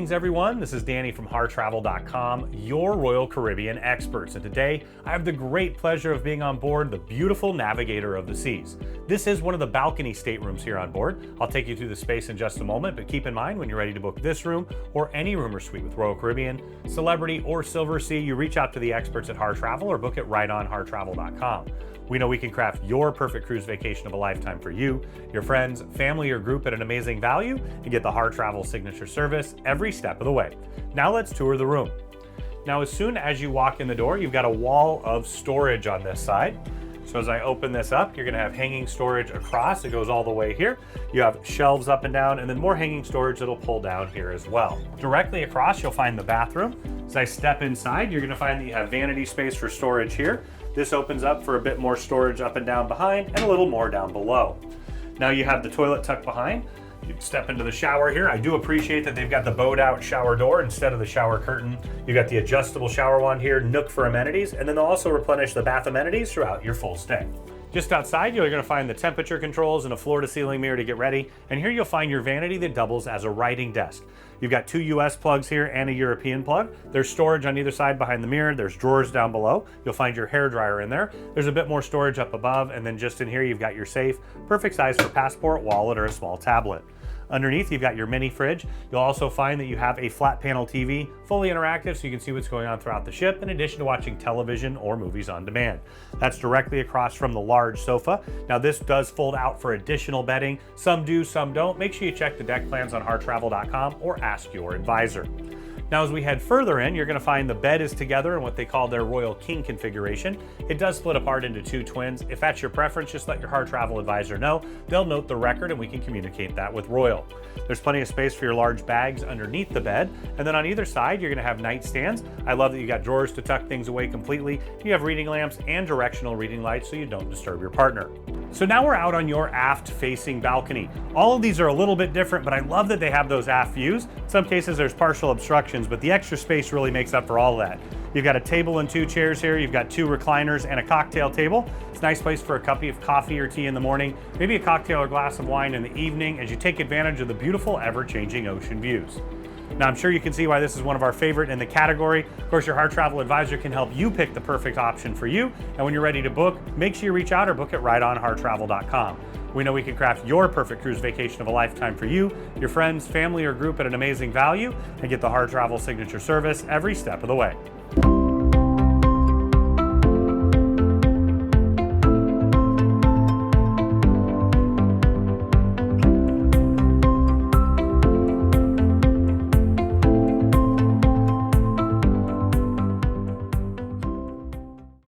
Greetings everyone, this is Danny from HarrTravel.com, your Royal Caribbean experts, and today I have the great pleasure of being on board the beautiful Navigator of the Seas. This is one of the balcony staterooms here on board. I'll take you through the space in just a moment, but keep in mind when you're ready to book this room or any room or suite with Royal Caribbean, Celebrity, or Silver Sea, you reach out to the experts at Harr Travel or book it right on HarrTravel.com. We know we can craft your perfect cruise vacation of a lifetime for you, your friends, family, or group at an amazing value, and get the Harr Travel signature service every step of the way. Now let's tour the room. Now, as soon as you walk in the door, you've got a wall of storage on this side. So as I open this up, you're gonna have hanging storage across. It goes all the way here. You have shelves up and down, and then more hanging storage that'll pull down here as well. Directly across, you'll find the bathroom. As I step inside, you're gonna find that you have vanity space for storage here. This opens up for a bit more storage up and down behind and a little more down below. Now you have the toilet tucked behind. You step into the shower here. I do appreciate that they've got the bowed out shower door instead of the shower curtain. You've got the adjustable shower wand here, nook for amenities, and then they'll also replenish the bath amenities throughout your full stay. Just outside, you're going to find the temperature controls and a floor-to-ceiling mirror to get ready. And here you'll find your vanity that doubles as a writing desk. You've got two US plugs here and a European plug. There's storage on either side behind the mirror. There's drawers down below. You'll find your hairdryer in there. There's a bit more storage up above, and then just in here you've got your safe, perfect size for passport, wallet, or a small tablet. Underneath, you've got your mini fridge. You'll also find that you have a flat panel TV, fully interactive, so you can see what's going on throughout the ship, in addition to watching television or movies on demand. That's directly across from the large sofa. Now, this does fold out for additional bedding. Some do, some don't. Make sure you check the deck plans on HarrTravel.com or ask your advisor. Now, as we head further in, you're going to find the bed is together in what they call their Royal King configuration. It does split apart into two twins. If that's your preference, just let your Harr Travel advisor know. They'll note the record and we can communicate that with Royal. There's plenty of space for your large bags underneath the bed. And then on either side, you're going to have nightstands. I love that you got drawers to tuck things away completely. You have reading lamps and directional reading lights so you don't disturb your partner. So now we're out on your aft facing balcony. All of these are a little bit different, but I love that they have those aft views. In some cases there's partial obstructions, but the extra space really makes up for all of that. You've got a table and two chairs here. You've got two recliners and a cocktail table. It's a nice place for a cup of coffee or tea in the morning, maybe a cocktail or glass of wine in the evening as you take advantage of the beautiful ever-changing ocean views. Now, I'm sure you can see why this is one of our favorite in the category. Of course, your Harr Travel advisor can help you pick the perfect option for you. And when you're ready to book, make sure you reach out or book it right on HarrTravel.com. We know we can craft your perfect cruise vacation of a lifetime for you, your friends, family, or group at an amazing value, and get the Harr Travel signature service every step of the way.